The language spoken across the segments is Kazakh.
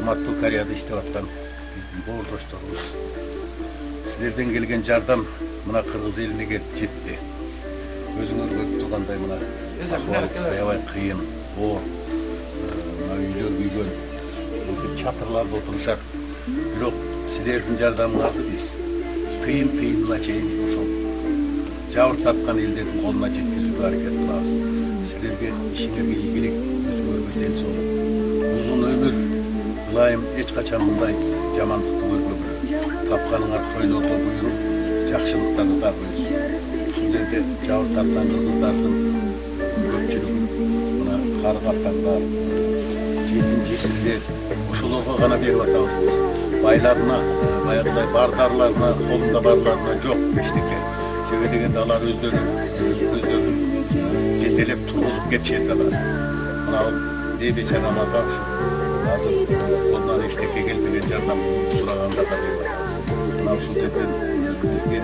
урматтуу Кореяда иштеп аткан биздин боордошторубуз, силерден келген жардам мына кыргыз элине келип жетти. Өзүңөр көрүп тургандай мына ахвал аябай кыйын, оор. Мына үйлөр күйгөн, чатырларда отурушат. Бирок силердин жардамыңарды биз тыйын-тыйынына чейин ошол жабыр тарткан элдердин колуна жеткизүүгө аракет кылабыз. Силерге ишиңерге ийгилик, өзүңөргө ден соолук, узун өмүр ылайым, эч качан мындай жамандыкты көрбөгүлө. Тапканыңар тойлордо буйруп, жакшылыктарды да буйрсун. Ушул жерде жабыр тарткан кыргыздардын көпчүлүгү мына кары картаңдар, жетим жесирлер, ошолорго гана берип атабыз биз. Байларына, баягыдай бардарларына, колунда барларына жок эчтеке. Себеби дегенде алар өздөрүн жетелеп тургузуп кетишет алар. Мына бейбечараларга азыр колунан эчтеке келбеген жардам сурагандарга берип атабыз. Мына ушул жерден бизге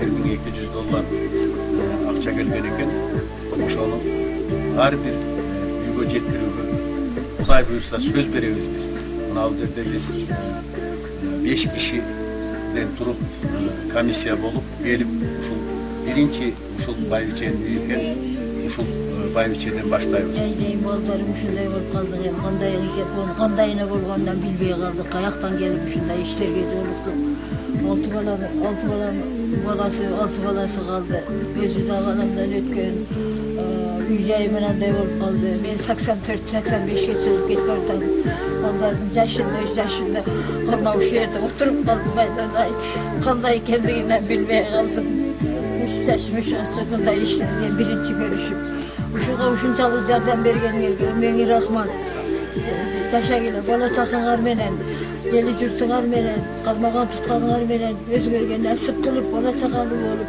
$1200 акча келген экен. Ошону ар бир үйгө жеткирүүгө Кудай буйрса сөз беребиз биз. Мына ал жерде биз 5 кишиден туруп комиссия болуп келип ушул биринчи ушул байбиченин үйү экен, ушул байбичеден баштайбыз. Балдарым ушундай болуп калдык, кандай экен, кандайына болгонун билбей калдык. Каяктан келип ушундай иштерге жолуктук. 6 баласы калды. Өзү да аламдан өткөн. Үй жайы мынандай болуп калды. Мен 84-85-ке чыгып кетип бардым. Балдардын жашында кана ушул жерде отуруп калдым. Кандай экендигин билбей калдым. 3 жашым ушунча мындай иштерге биринчи көрүшүп. Ушуга ушунчалык жардам бергениңерге миң рахмат. Жашагыла бала чакаңар менен, эли журтуңар менен, кармаган тутканыңар менен өзүңөргө насип кылып бала чакалуу болуп,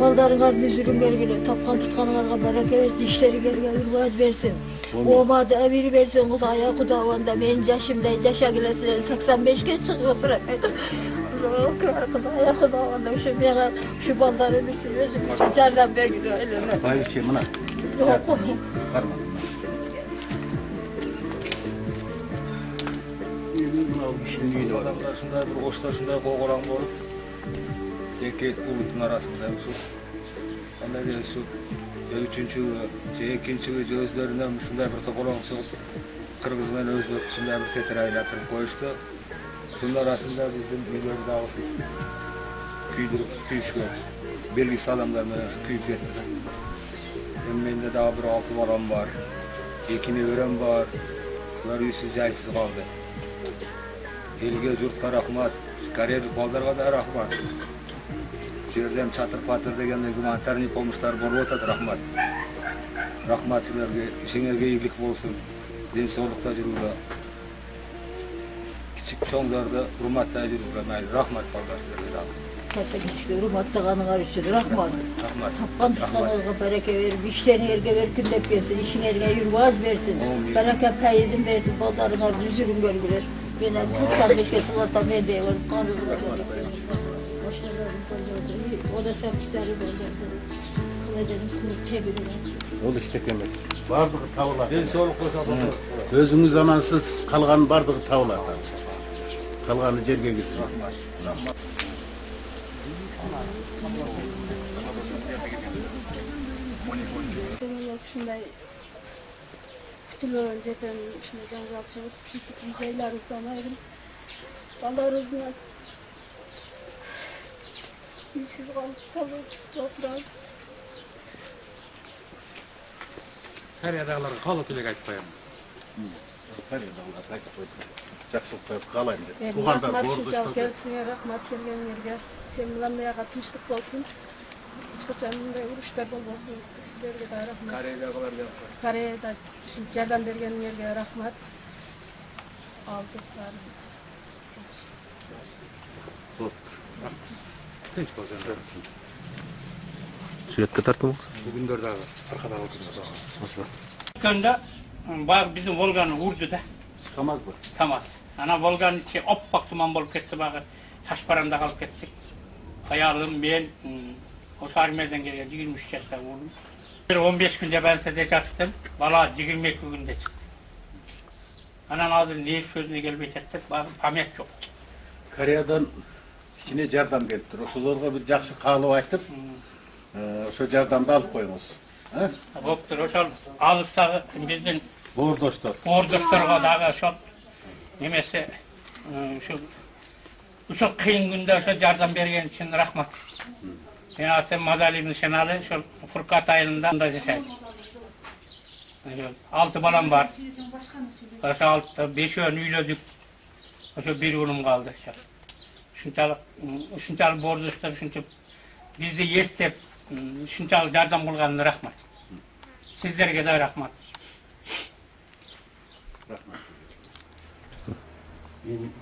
балдарыңарды жүрүңөргө тапкан тутканыңарга барака берсин, иштериңерге урбаз берсин. Омады амир берсин, Кудайга кудабанда мен жашымдай жашагыла силер 85-ке чыгып отурат. Кудайга кудабанда ушу мага ушу балдарым үчүн өзүм үчүн жардам бергиле. Байбиче мына. Şunday bir koçlar şunday koğuran olup iki ulutun arasında ondan beri şu üçüncü ikinci gözlerinden şunday bir topolan soğup Kırgız men Özbek şunday bir tetir aylatırıp koyuştu. Şunun arasında bizim ülleri dağısı küydürüp küyüşken belgisi adamlarına küyüp gettiler. Emmende daha bir 6 balam var, 2 öğren var, şunlar yüzsüz caysız kaldı. Elge jurtqa rahmat, Koreyalik baldarga da rahmat. Şu yerden çatır patır degende humanitarniy pomuşlar bolup atadi, rahmat. Rahmat sizlerge, işiңерге ийгилик болсун, ден соолукта жүрүүгө. Кичик чоңдорду урматтай жүрүүгө mayli, rahmat балдар sizlerге дагы. Katta kичик урматтаганыңар үчүн rahmat. Rahmat. Тапкан тутканыңарга барака берип, иштериңерге беркиндеп келсин, ишиңерге юрбаз берсин, барака пайызын берсин, балдарыңарды жүрүңөргүлөр. Ben 85'e sulatam ne diye var kanlılar. O da septikleri böyle. Kılacanın kuru tebiri. Ol iştek emez. Bardığı tavla. Ben soğuk olsa bakın. Özünüz amansız kalgan bardığı tavla. Kalganı jerge girsin. Şunday Tülörün cephenin içinde janjal çıkıp, şu bütün şeylerimizden ayrım. Ballarımızdan yüzü kalır, toprağı. Koreýadagylarga haly tilek aýyp goýam. Koreýadagylar aýyp goýdy. Jakşylyk goýup galaýyn dep. Tuganda bordoşlar gelsiňe rahmat bergenlerge. Sen bilen ýaga tynçlyk bolsun. Hiç kaçan bunday uruşlar bolmasın. Sizlerge de rahmat. Koreýadagylar ýakşy. Koreýada jardam bergenlerge rahmat. Aldıklar. Tinç bolsun. Suretke tartmoqsy? Bugünler dagı arkada oturýar. Kanda bak bizim Volga'nı vurdu da. Kamaz mı? Kamaz. Ana Volga'nın içi oppak duman bolup ketdi bağı. Taşparanda kalıp kettik. Hayalım ben o tarihmeden geliyor 23 yaşta vurdum. 15 günde ben size çaktım. Valla 22 günde çıktı. Anan hazır ne sözüne gelmeyecek, pamet yok. Koreyadan içine jardam gelipdir. Oşularga bir jakşı kalıp aytıp, oşo jardamды alıp koyuңuz. Boptur, oşol alışsağı bizden boğurdoşlarga dağı oşol nemesi şu kıyın günde oşol jardam bergen için rahmat. Ben atım Madalibin Şenalı, şol Furkat ayında da yaşayım. 6 balam var. Oşo 6'da 5 ön üylödük. Oşo bir ulum kaldı. Şunçalık boğurdoşlar, bizde yestep, şunçalık jardam bulganına rahmat. Sizlerge de rahmat. Rahmat. Мен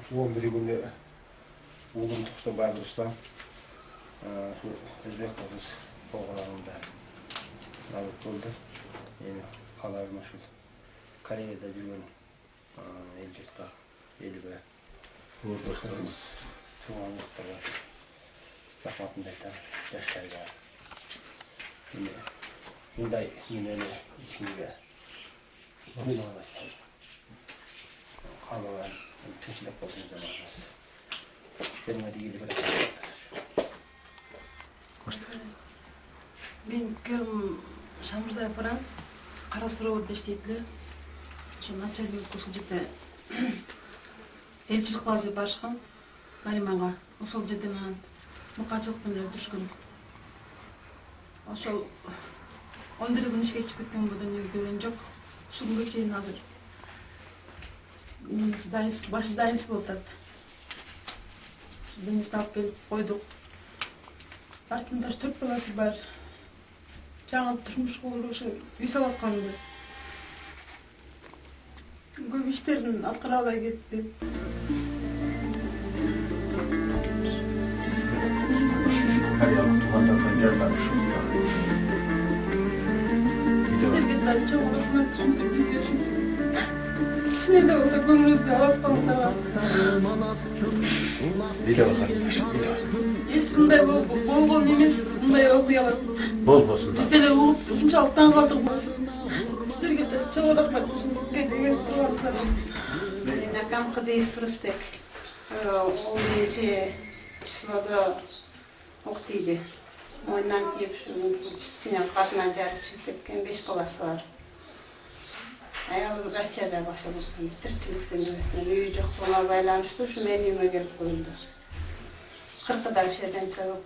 11 күнде ұлым тұқсан Байғұстан Өзбек қыз тоғырағында алып болды. Мені қалайым ашыл Кореяда жүрген ел жұртқа елігі достарымыз туғандықтарға рахматымды айтамын жастарға. Мұндай немені ешкімге ойламастан қалаған тыншылық болсын заманымыз. İşlerime de ilgili Ben köyüm Şamırзаев барам, Карасуровда иштейтилер. Ошо начальник кошулжукта элчилик кыласыз барышкан Нариманга. Ошол жерден анан мукачылык менен түшкөн. Ошол 11 күн ишке чыгып кеткен бойдон үйгө келген жок. Ушул күнгө чейин азыр баш зданиясы болуп атат. Beni alып келип койдук. Артында 4 баласы бар. Жаңы турмуш куруп ошо үй салып атканбыз. Көп иштерин аткара албай кетти. Сіздерге да чоң рахмат түшүндүр бизде ушинтип. Кичине да болсо көңүлүбүздү алып калдыктарга. Эч мындай болгон эмес, мындай окуялар. Болбосун. Бизде эле угуп ушунчалык таң калдык биз. Сиздерге да чоң рахмат келип турганыңыздарга. Мен акам Кыдыев Турусбек. 11-числода окутуйду. Ойнан тиеп кичине катына жарып чыгып кеткен 5 баласы бар. Аялым Россияда башалып, тиричиликтен эмесинен үйү жоктугуна байланыштуу ушу менин үйүмө келип коюлду. 40-да ошол жерден чыгып.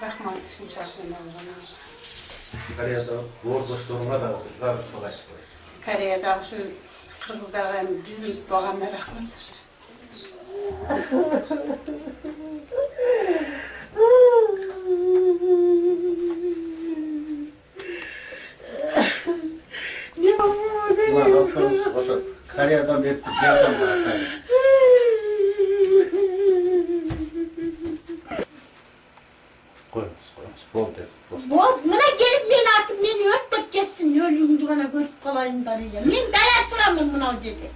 Рахмат ушунчалык менен алгана. Кореяда боордошторуңа да ыраазычылык айтып коюш. Кореяда ушу кыргыздарга биздин багана рахмат. Ошо Кореядан берип жардам бар. Коюңуз, болду. Мына келип мени атып мени өрттөп кетсин, өлүңдү гана көрүп калайындар эле. Мен дая турамын мына жерде.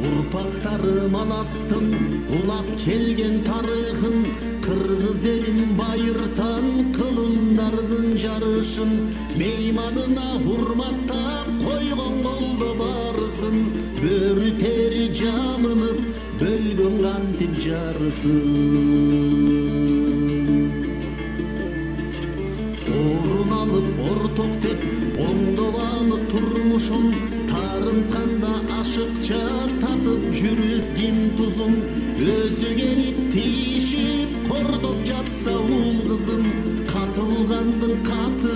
Urpaktarım anlattım ulap kelgen tarıхын Kırgız elin bayırtan kılımdardın jarışın Meymanına hurmattap koygon oldu barısın Börü teri camınıp bölgün kantin jarısın Orun alıp ortok tep ondovanı turmuşum Tarımkanda aşıkça tatıp jürüp din tuzum Özü gelip tişip kordop jatsa ul kızım Katılgandın katı